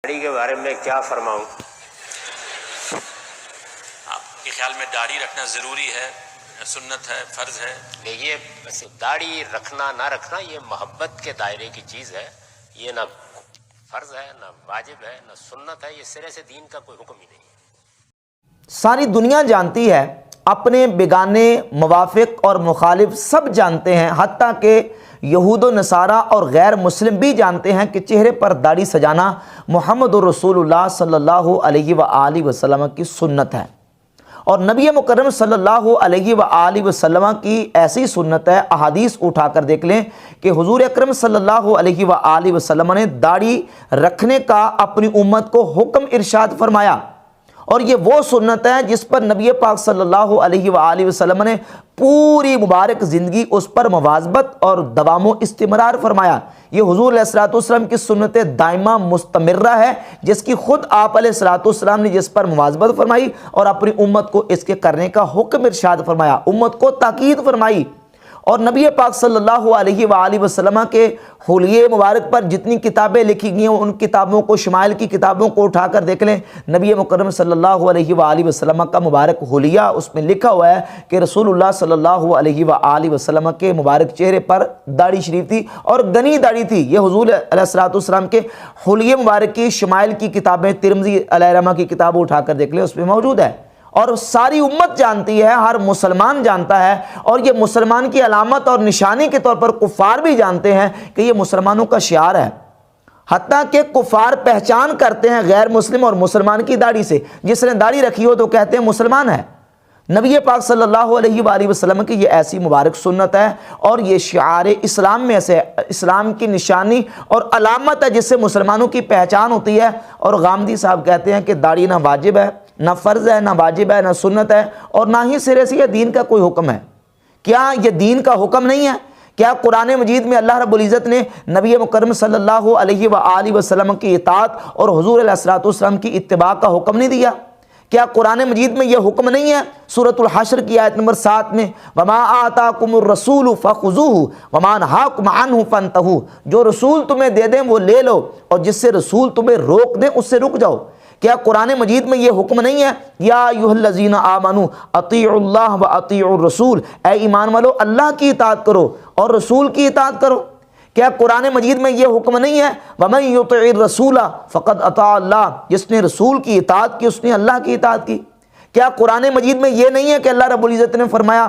داڑھی کے بارے میں کیا فرماؤں؟ آپ کے خیال میں داڑھی رکھنا ضروری ہے، سنت ہے، فرض ہے؟ دیکھیے داڑھی رکھنا نہ رکھنا یہ محبت کے دائرے کی چیز ہے، یہ نہ فرض ہے، نہ واجب ہے، نہ سنت ہے، یہ سرے سے دین کا کوئی حکم ہی نہیں ہے۔ ساری دنیا جانتی ہے، اپنے بیگانے، موافق اور مخالف سب جانتے ہیں، حتیٰ کہ یہود و نصارہ اور غیر مسلم بھی جانتے ہیں کہ چہرے پر داڑھی سجانا محمد رسول اللہ صلی اللہ علیہ وآلہ وسلم کی سنت ہے، اور نبی مکرم صلی اللہ علیہ وآلہ وسلم کی ایسی سنت ہے، احادیث اٹھا کر دیکھ لیں کہ حضور اکرم صلی اللہ علیہ وآلہ وسلم نے داڑھی رکھنے کا اپنی امت کو حکم ارشاد فرمایا، اور یہ وہ سنت ہے جس پر نبی پاک صلی اللہ علیہ وآلہ وسلم نے پوری مبارک زندگی اس پر مواظبت اور دوام و استمرار فرمایا۔ یہ حضور علیہ الصلوۃ والسلام کی سنت دائمہ مستمرہ ہے، جس کی خود آپ علیہ الصلوۃ والسلام نے جس پر مواظبت فرمائی اور اپنی امت کو اس کے کرنے کا حکم ارشاد فرمایا، امت کو تاکید فرمائی۔ اور نبی پاک صلی اللہ علیہ وآلہ وسلم کے حلیے مبارک پر جتنی کتابیں لکھی گئی ہیں، ان کتابوں کو، شمائل کی کتابوں کو اٹھا کر دیکھ لیں، نبی مکرم صلی اللہ علیہ وآلہ وسلم کا مبارک حلیہ اس میں لکھا ہوا ہے کہ رسول اللہ صلی اللہ علیہ وآلہ وسلم کے مبارک چہرے پر داڑھی شریف تھی اور گھنی داڑھی تھی۔ یہ حضور علیہ الصلوۃ والسلام کے حلیے مبارک کی شمائل کی کتابیں، ترمذی علیہ رحمہ کی کتاب اٹھا کر دیکھ لیں، اس میں موجود ہے، اور ساری امت جانتی ہے، ہر مسلمان جانتا ہے، اور یہ مسلمان کی علامت اور نشانی کے طور پر کفار بھی جانتے ہیں کہ یہ مسلمانوں کا شعار ہے، حتیٰ کہ کفار پہچان کرتے ہیں غیر مسلم اور مسلمان کی داڑھی سے، جس نے داڑھی رکھی ہو تو کہتے ہیں مسلمان ہے۔ نبی پاک صلی اللہ علیہ وآلہ وسلم کی یہ ایسی مبارک سنت ہے، اور یہ شعار اسلام میں سے اسلام کی نشانی اور علامت ہے جس سے مسلمانوں کی پہچان ہوتی ہے۔ اور غامدی صاحب کہتے ہیں کہ داڑھی نہ واجب ہے، نہ فرض ہے، نہ واجب ہے، نہ سنت ہے، اور نہ ہی سرے سے یہ دین کا کوئی حکم ہے۔ کیا یہ دین کا حکم نہیں ہے؟ کیا قرآن مجید میں اللہ رب العزت نے نبی مکرم صلی اللہ علیہ وآلہ وسلم کی اطاعت اور حضور علیہ الصلوۃ والسلام کی اتباع کا حکم نہیں دیا؟ کیا قرآن مجید میں یہ حکم نہیں ہے؟ سورۃ الحشر کی آیت نمبر 7 میں وَمَا آتَاكُمُ الرَّسُولُ فَخُذُوهُ وَمَا نَهَاكُمْ عَنْهُ فَانْتَهُوا، جو رسول تمہیں دے دیں وہ لے لو، اور جس سے رسول تمہیں روک دیں اس سے رک جاؤ۔ کیا قرآن مجید میں یہ حکم نہیں ہے یا ایھا الذین آمنوا اطیعوا اللہ واطیعوا الرسول، اے ایمان والو اللہ کی اطاعت کرو اور رسول کی اطاعت کرو؟ کیا قرآن مجید میں یہ حکم نہیں ہے وَمَن يُطِعِ الرَّسُولَ فَقَدْ أَطَاعَ اللَّهَ، جس نے رسول کی اطاعت کی اس نے اللہ کی اطاعت کی؟ کیا قرآن مجید میں یہ نہیں ہے کہ اللہ رب العزت نے فرمایا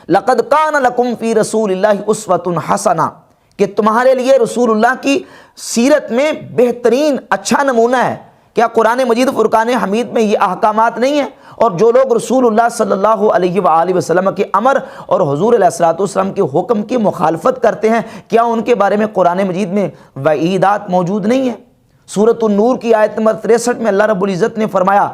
لَقَدْ كَانَ لَكُمْ فِي رَسُولِ اللَّهِ أُسْوَةٌ حَسَنَةٌ، کہ تمہارے لیے رسول اللہ کی سیرت میں بہترین اچھا نمونہ ہے؟ کیا قرآن مجید فرقان حمید میں یہ احکامات نہیں ہیں؟ اور جو لوگ رسول اللہ صلی اللہ علیہ وآلہ وسلم کے امر اور حضور علیہ الصلوۃ والسلام کے حکم کی مخالفت کرتے ہیں، کیا ان کے بارے میں قرآن مجید میں وعیدات موجود نہیں ہیں؟ سورۃ النور کی آیت نمبر 63 میں اللہ رب العزت نے فرمایا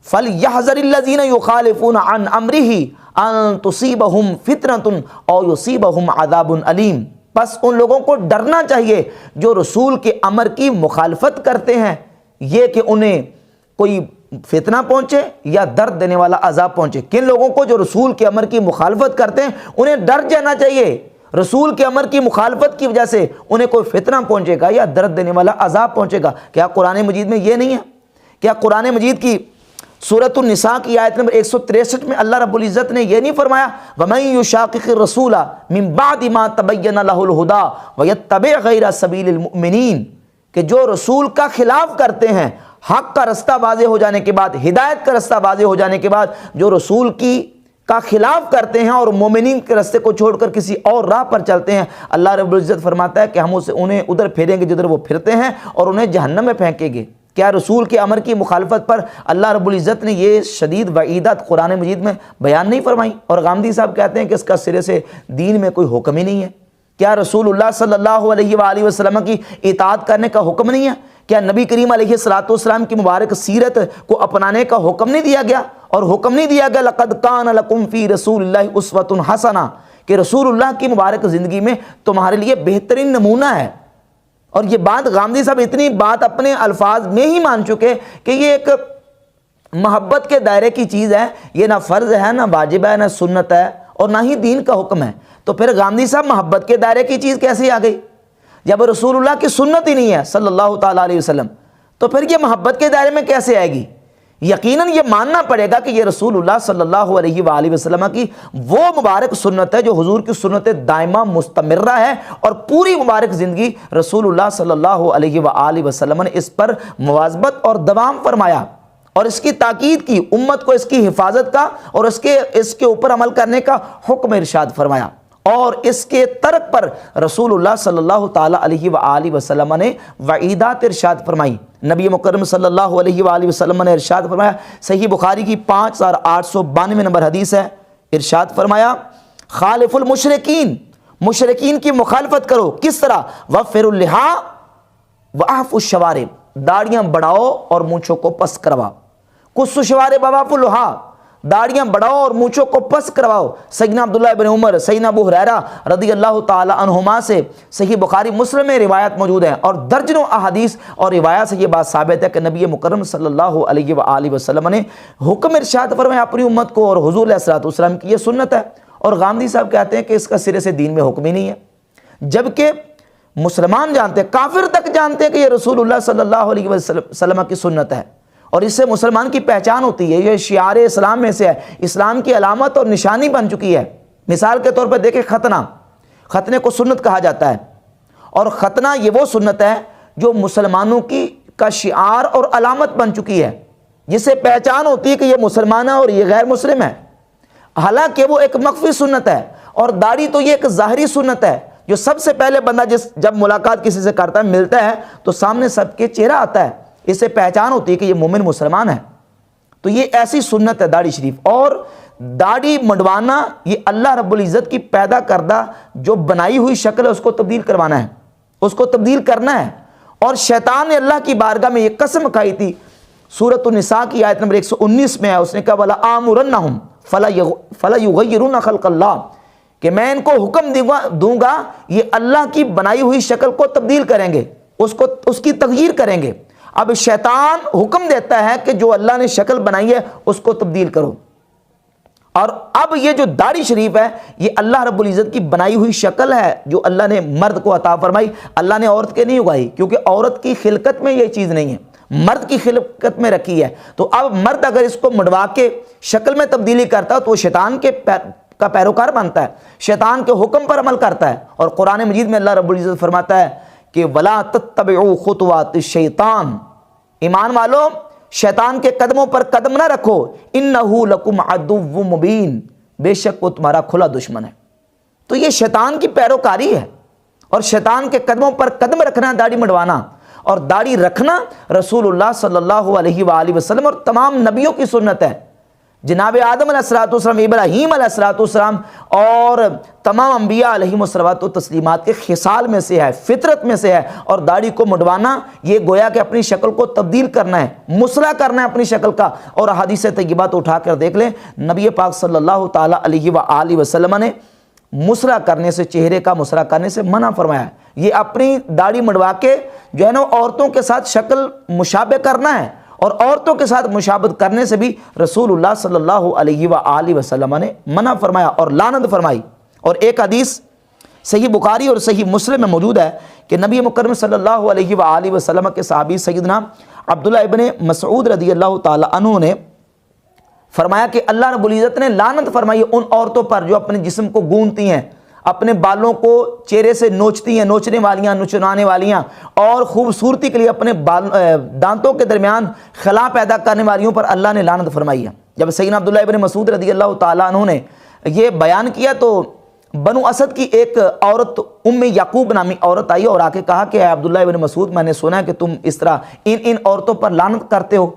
فَلْيَحْذَرِ الَّذِينَ يُخَالِفُونَ عَنْ أَمْرِهِ أَن تُصِيبَهُمْ فِتْنَةٌ أَوْ يُصِيبَهُمْ عَذَابٌ أَلِيمٌ، بس ان لوگوں کو ڈرنا چاہیے جو رسول کے امر کی مخالفت کرتے ہیں، یہ کہ انہیں کوئی فتنہ پہنچے یا درد دینے والا عذاب پہنچے۔ کن لوگوں کو؟ جو رسول کے امر کی مخالفت کرتے ہیں، انہیں ڈر جانا چاہیے، رسول کے امر کی مخالفت کی وجہ سے انہیں کوئی فتنہ پہنچے گا یا درد دینے والا عذاب پہنچے گا۔ کیا قرآن مجید میں یہ نہیں ہے؟ کیا قرآن مجید کی سورۃ النساء کی آیت نمبر 163 میں اللہ رب العزت نے یہ نہیں فرمایا وَمَن يُشَاقِقِ الرَّسُولَ مِن بَعْدِ مَا تَبَيَّنَ لَهُ الْهُدَىٰ وَيَتَّبِعْ غَيْرَ سَبِيلِ الْمُؤْمِنِينَ، کہ جو رسول کا خلاف کرتے ہیں، حق کا رستہ واضح ہو جانے کے بعد، ہدایت کا رستہ واضح ہو جانے کے بعد جو رسول کا خلاف کرتے ہیں اور مومنین کے رستے کو چھوڑ کر کسی اور راہ پر چلتے ہیں، اللہ رب العزت فرماتا ہے کہ ہم انہیں ادھر پھیریں گے جدھر وہ پھرتے ہیں اور انہیں جہنم میں پھینکیں گے۔ کیا رسول کے امر کی مخالفت پر اللہ رب العزت نے یہ شدید وعیدات قرآن مجید میں بیان نہیں فرمائی؟ اور غامدی صاحب کہتے ہیں کہ اس کا سرے سے دین میں کوئی حکم ہی نہیں ہے۔ کیا رسول اللہ صلی اللہ علیہ وآلہ وسلم کی اطاعت کرنے کا حکم نہیں ہے؟ کیا نبی کریم علیہ الصلوۃ والسلام کی مبارک سیرت کو اپنانے کا حکم نہیں دیا گیا؟ اور حکم نہیں دیا گیا لَقَدْ كَانَ لَكُمْ فِي رَسُولِ اللَّهِ أُسْوَةٌ حَسَنَةٌ، کہ رسول اللہ کی مبارک زندگی میں تمہارے لیے بہترین نمونہ ہے؟ اور یہ بات غامدی صاحب اتنی بات اپنے الفاظ میں ہی مان چکے کہ یہ ایک محبت کے دائرے کی چیز ہے، یہ نہ فرض ہے، نہ واجب ہے، نہ سنت ہے، اور نہ ہی دین کا حکم ہے۔ تو پھر غامدی صاحب محبت کے دائرے کی چیز کیسے آ گئی؟ جب رسول اللہ کی سنت ہی نہیں ہے صلی اللہ تعالیٰ علیہ وسلم، تو پھر یہ محبت کے دائرے میں کیسے آئے گی؟ یقیناً یہ ماننا پڑے گا کہ یہ رسول اللہ صلی اللہ علیہ وآلہ وسلم کی وہ مبارک سنت ہے جو حضور کی سنت دائمہ مستمرہ ہے، اور پوری مبارک زندگی رسول اللہ صلی اللہ علیہ وآلہ وسلم نے اس پر مواظبت اور دوام فرمایا اور اس کی تاکید کی، امت کو اس کی حفاظت کا اور اس کے اوپر عمل کرنے کا حکم ارشاد فرمایا، اور اس کے ترک پر رسول اللہ صلی اللہ تعالیٰ علیہ وآلہ وسلم نے وعیدات ارشاد فرمائی۔ نبی مکرم صلی اللہ علیہ وآلہ وسلم نے ارشاد فرمایا، صحیح بخاری کی 5892 نمبر حدیث ہے، ارشاد فرمایا خالف المشرکین، مشرکین کی مخالفت کرو، کس طرح؟ وفر اللحا واعف الشوارب، داڑیاں بڑھاؤ اور مونچھوں کو پس کرواؤ، قص الشوارب واعف اللحا، داڑیاں بڑھاؤ اور مونچھوں کو پس کرواؤ۔ سیدنا عبداللہ ابن عمر، سیدنا ابو ہریرہ رضی اللہ تعالی عنہما سے صحیح بخاری مسلم میں روایت موجود ہیں، اور درجنوں احادیث اور روایات سے یہ بات ثابت ہے کہ نبی مکرم صلی اللہ علیہ وآلہ وسلم نے حکم ارشاد فرمایا اپنی امت کو، اور حضور علیہ السلام کی یہ سنت ہے۔ اور غامدی صاحب کہتے ہیں کہ اس کا سرے سے دین میں حکم ہی نہیں ہے، جبکہ مسلمان جانتے ہیں، کافر تک جانتے ہیں کہ یہ رسول اللہ صلی اللہ علیہ وسلم کی سنت ہے، اور اس سے مسلمان کی پہچان ہوتی ہے، یہ شعار اسلام میں سے ہے، اسلام کی علامت اور نشانی بن چکی ہے۔ مثال کے طور پر دیکھیں ختنہ، ختنے کو سنت کہا جاتا ہے، اور ختنہ یہ وہ سنت ہے جو مسلمانوں کا شعار اور علامت بن چکی ہے، جس سے پہچان ہوتی ہے کہ یہ مسلمان ہے اور یہ غیر مسلم ہے، حالانکہ وہ ایک مخفی سنت ہے۔ اور داڑھی تو یہ ایک ظاہری سنت ہے، جو سب سے پہلے بندہ جب ملاقات کسی سے کرتا ہے، ملتا ہے، تو سامنے سب کے چہرہ آتا ہے، اس سے پہچان ہوتی ہے کہ یہ مومن مسلمان ہے۔ تو یہ ایسی سنت ہے داڑھی شریف، اور داڑھی منڈوانا یہ اللہ رب العزت کی پیدا کردہ جو بنائی ہوئی شکل ہے اس کو تبدیل کروانا ہے، اس کو تبدیل کرنا ہے۔ اور شیطان نے اللہ کی بارگاہ میں یہ قسم کھائی تھی، سورۃ النساء کی آیت نمبر 119 میں ہے، اس نے کہا وَلَا آمُرَنَّهُمْ فَلَا يُغَيِّرُونَ خَلْقَ اللَّهِ، کہ میں ان کو حکم دوں گا یہ اللہ کی بنائی ہوئی شکل کو تبدیل کریں گے، اس کی تغییر کریں گے۔ اب شیطان حکم دیتا ہے کہ جو اللہ نے شکل بنائی ہے اس کو تبدیل کرو، اور اب یہ جو داڑھی شریف ہے یہ اللہ رب العزت کی بنائی ہوئی شکل ہے جو اللہ نے مرد کو عطا فرمائی، اللہ نے عورت کے نہیں اگائی، کیونکہ عورت کی خلقت میں یہ چیز نہیں ہے، مرد کی خلقت میں رکھی ہے۔ تو اب مرد اگر اس کو مڑوا کے شکل میں تبدیلی کرتا تو وہ شیطان کا پیروکار بنتا ہے، شیطان کے حکم پر عمل کرتا ہے۔ اور قرآن مجید میں اللہ رب العزت فرماتا ہے کہ وَلَا تَتَّبِعُوا خُطُوَاتِ الشَّيْطَانِ، ایمان والو شیطان کے قدموں پر قدم نہ رکھو، اِنَّهُ لَكُمْ عَدُوٌّ مُبِينٌ، بے شک وہ تمہارا کھلا دشمن ہے۔ تو یہ شیطان کی پیروکاری ہے، اور شیطان کے قدموں پر قدم رکھنا، داڑھی منڈوانا اور داڑھی رکھنا رسول اللہ صلی اللہ علیہ وآلہ وسلم اور تمام نبیوں کی سنت ہے۔ جناب آدم علیہ السلام، ابراہیم علیہ السلام اور تمام انبیاء علیہم الصلوات و تسلیمات کے خصال میں سے ہے، فطرت میں سے ہے۔ اور داڑھی کو منڈوانا یہ گویا کہ اپنی شکل کو تبدیل کرنا ہے، مصلح کرنا ہے اپنی شکل کا۔ اور احادیث طیبات اٹھا کر دیکھ لیں، نبی پاک صلی اللہ تعالیٰ علیہ وآلہ وسلم نے مصلح کرنے سے، چہرے کا مصلح کرنے سے منع فرمایا ہے۔ یہ اپنی داڑھی منڈوا کے جو ہے نا عورتوں کے ساتھ شکل مشابہ کرنا ہے، اور عورتوں کے ساتھ مشابہت کرنے سے بھی رسول اللہ صلی اللہ علیہ وآلہ وسلم نے منع فرمایا اور لعنت فرمائی۔ اور ایک حدیث صحیح بخاری اور صحیح مسلم میں موجود ہے کہ نبی مکرم صلی اللہ علیہ وآلہ وسلم کے صحابی سیدنا عبداللہ ابن مسعود رضی اللہ تعالی عنہ نے فرمایا کہ اللہ رب العزت نے لعنت فرمائی ان عورتوں پر جو اپنے جسم کو گونتی ہیں، اپنے بالوں کو چہرے سے نوچتی ہیں، نوچنے والیاں، نچنانے والیاں، اور خوبصورتی کے لیے اپنے دانتوں کے درمیان خلا پیدا کرنے والیوں پر اللہ نے لعنت فرمائی ہے۔ جب سیدنا عبداللہ ابن مسعود رضی اللہ تعالیٰ عنہ نے یہ بیان کیا تو بنو اسد کی ایک عورت، ام یعقوب نامی عورت آئی اور آ کے کہا کہ اے عبداللہ ابن مسعود، میں نے سنا ہے کہ تم اس طرح ان عورتوں پر لعنت کرتے ہو۔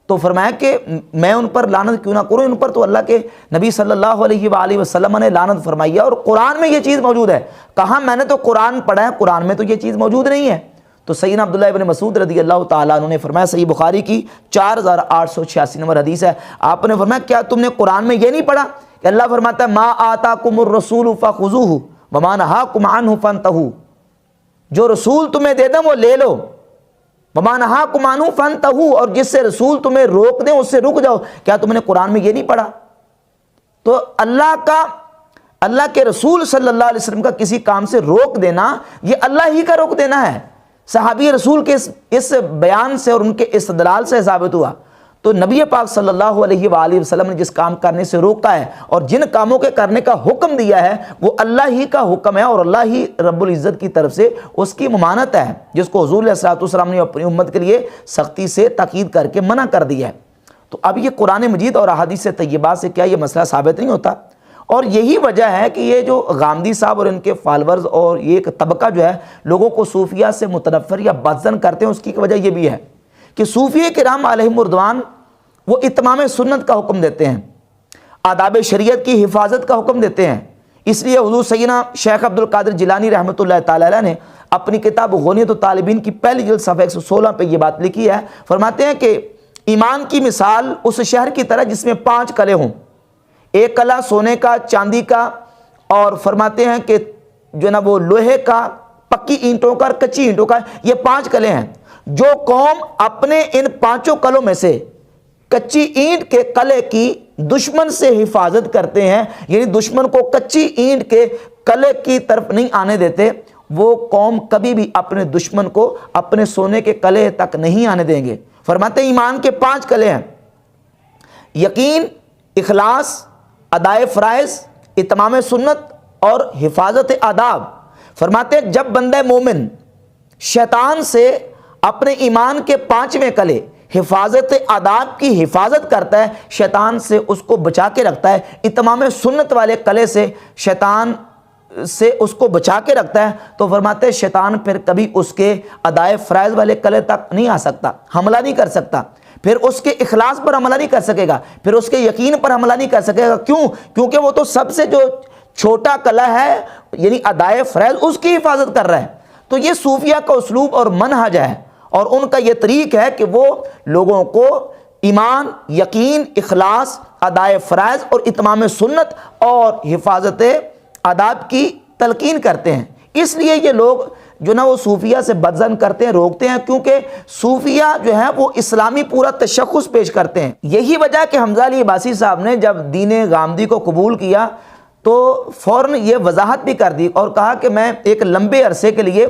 تو فرمایا کہ میں ان پر لعنت کیوں نہ کروں، ان پر تو اللہ کے نبی صلی اللہ علیہ وآلہ وسلم نے لعنت فرمائی ہے، اور قرآن میں یہ چیز موجود ہے۔ کہا میں نے تو قرآن پڑھا ہے، قرآن میں تو یہ چیز موجود نہیں ہے۔ تو سیدنا عبداللہ ابن مسعود رضی اللہ تعالیٰ عنہ نے فرمایا، صحیح بخاری کی 4886 نمبر حدیث ہے، آپ نے فرمایا کیا تم نے قرآن میں یہ نہیں پڑھا کہ اللہ فرماتا ہے ما آتاکم الرسول فخذوہ وما نہاکم عنہ فانتہوا، جو رسول تمہیں دے دیں وہ لے لو، وما نہاکم عنہ فانتہوا، اور جس سے رسول تمہیں روک دیں اس سے رک جاؤ۔ کیا تم نے قرآن میں یہ نہیں پڑھا؟ تو اللہ کا اللہ کے رسول صلی اللہ علیہ وسلم کا کسی کام سے روک دینا یہ اللہ ہی کا روک دینا ہے۔ صحابی رسول کے اس بیان سے اور ان کے استدلال سے ثابت ہوا۔ تو نبی پاک صلی اللہ علیہ وآلہ وسلم نے جس کام کرنے سے روکا ہے اور جن کاموں کے کرنے کا حکم دیا ہے وہ اللہ ہی کا حکم ہے اور اللہ ہی رب العزت کی طرف سے اس کی ممانت ہے، جس کو حضور علیہ الصلوۃ والسلام نے اپنی امت کے لیے سختی سے تاکید کر کے منع کر دیا ہے۔ تو اب یہ قرآن مجید اور احادیث طیبات سے کیا یہ مسئلہ ثابت نہیں ہوتا؟ اور یہی وجہ ہے کہ یہ جو غامدی صاحب اور ان کے فالورز اور یہ ایک طبقہ جو ہے لوگوں کو صوفیہ سے متنفر یا بدظن کرتے ہیں، اس کی وجہ یہ بھی ہے کہ صوفیہ کرام علیہم رضوان وہ اتمام سنت کا حکم دیتے ہیں، آداب شریعت کی حفاظت کا حکم دیتے ہیں۔ اس لیے حضور سیدنا شیخ عبد القادر جیلانی رحمۃ اللہ تعالی علیہ نے اپنی کتاب غنیۃ الطالبین کی پہلی جلد صفحہ 116 پہ یہ بات لکھی ہے، فرماتے ہیں کہ ایمان کی مثال اس شہر کی طرح جس میں 5 قلعے ہوں، ایک قلعہ سونے کا، چاندی کا، اور فرماتے ہیں کہ جو نا وہ لوہے کا، پکی اینٹوں کا اور کچی اینٹوں کا، یہ 5 قلعے ہیں۔ جو قوم اپنے ان 5 قلعوں میں سے کچی اینٹ کے قلعے کی دشمن سے حفاظت کرتے ہیں، یعنی دشمن کو کچی اینٹ کے قلعے کی طرف نہیں آنے دیتے، وہ قوم کبھی بھی اپنے دشمن کو اپنے سونے کے قلعے تک نہیں آنے دیں گے۔ فرماتے ہیں ایمان کے 5 قلعے ہیں: یقین، اخلاص، ادائے فرائض، اتمام سنت اور حفاظت آداب۔ فرماتے ہیں جب بندہ مومن شیطان سے اپنے ایمان کے 5ویں قلعے حفاظت آداب کی حفاظت کرتا ہے، شیطان سے اس کو بچا کے رکھتا ہے، اتمام سنت والے قلعے سے شیطان سے اس کو بچا کے رکھتا ہے، تو فرماتے ہیں شیطان پھر کبھی اس کے ادائے فرائض والے قلعے تک نہیں آ سکتا، حملہ نہیں کر سکتا، پھر اس کے اخلاص پر حملہ نہیں کر سکے گا، پھر اس کے یقین پر حملہ نہیں کر سکے گا۔ کیوں؟ کیونکہ وہ تو سب سے جو چھوٹا قلعہ ہے یعنی ادائے فرائض اس کی حفاظت کر رہا ہے۔ تو یہ صوفیہ کا اسلوب اور منہج ہے اور ان کا یہ طریق ہے کہ وہ لوگوں کو ایمان، یقین، اخلاص، ادائے فرائض اور اتمام سنت اور حفاظت آداب کی تلقین کرتے ہیں۔ اس لیے یہ لوگ جو نا وہ صوفیہ سے بدظن کرتے ہیں، روکتے ہیں، کیونکہ صوفیہ جو ہے وہ اسلامی پورا تشخص پیش کرتے ہیں۔ یہی وجہ کہ حمزہ علی عباسی صاحب نے جب دین غامدی کو قبول کیا تو فوراً یہ وضاحت بھی کر دی اور کہا کہ میں ایک لمبے عرصے کے لیے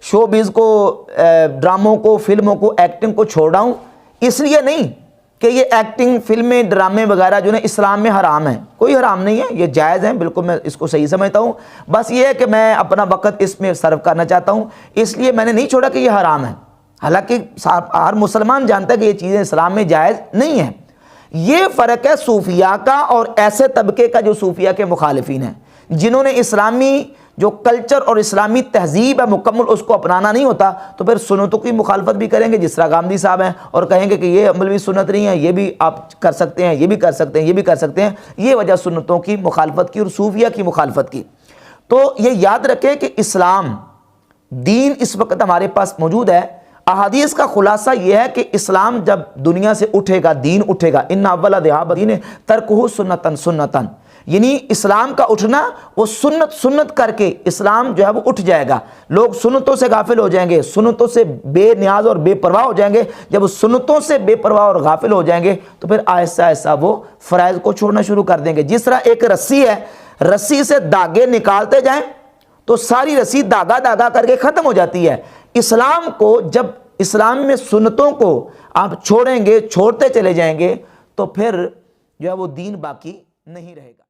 شو بیز کو، ڈراموں کو، فلموں کو، ایکٹنگ کو چھوڑ رہا ہوں، اس لیے نہیں کہ یہ ایکٹنگ، فلمیں، ڈرامے وغیرہ جو ہے اسلام میں حرام ہیں، کوئی حرام نہیں ہے، یہ جائز ہیں، بالکل میں اس کو صحیح سمجھتا ہوں، بس یہ ہے کہ میں اپنا وقت اس میں صرف کرنا چاہتا ہوں، اس لیے میں نے نہیں چھوڑا کہ یہ حرام ہے۔ حالانکہ ہر مسلمان جانتا ہے کہ یہ چیزیں اسلام میں جائز نہیں ہیں۔ یہ فرق ہے صوفیہ کا اور ایسے طبقے کا جو صوفیہ کے مخالفین ہیں، جنہوں نے اسلامی جو کلچر اور اسلامی تہذیب ہے مکمل اس کو اپنانا نہیں ہوتا، تو پھر سنتوں کی مخالفت بھی کریں گے جس طرح غامدی صاحب ہیں، اور کہیں گے کہ یہ عمل بھی سنت نہیں ہے، یہ بھی آپ کر سکتے ہیں، یہ بھی کر سکتے ہیں، یہ بھی کر سکتے ہیں۔ یہ وجہ سنتوں کی مخالفت کی اور صوفیہ کی مخالفت کی۔ تو یہ یاد رکھیں کہ اسلام دین اس وقت ہمارے پاس موجود ہے۔ احادیث کا خلاصہ یہ ہے کہ اسلام جب دنیا سے اٹھے گا، دین اٹھے گا، ان اول ذہاب دین ترکہ سنتن سنتن، یعنی اسلام کا اٹھنا وہ سنت کر کے اسلام جو ہے وہ اٹھ جائے گا، لوگ سنتوں سے غافل ہو جائیں گے، سنتوں سے بے نیاز اور بے پرواہ ہو جائیں گے۔ جب سنتوں سے بے پرواہ اور غافل ہو جائیں گے تو پھر آہستہ آہستہ وہ فرائض کو چھوڑنا شروع کر دیں گے۔ جس طرح ایک رسی ہے، رسی سے داغے نکالتے جائیں تو ساری رسی داغا داغا کر کے ختم ہو جاتی ہے۔ اسلام کو جب اسلام میں سنتوں کو آپ چھوڑیں گے، چھوڑتے چلے جائیں گے تو پھر جو ہے وہ دین باقی نہیں رہے گا۔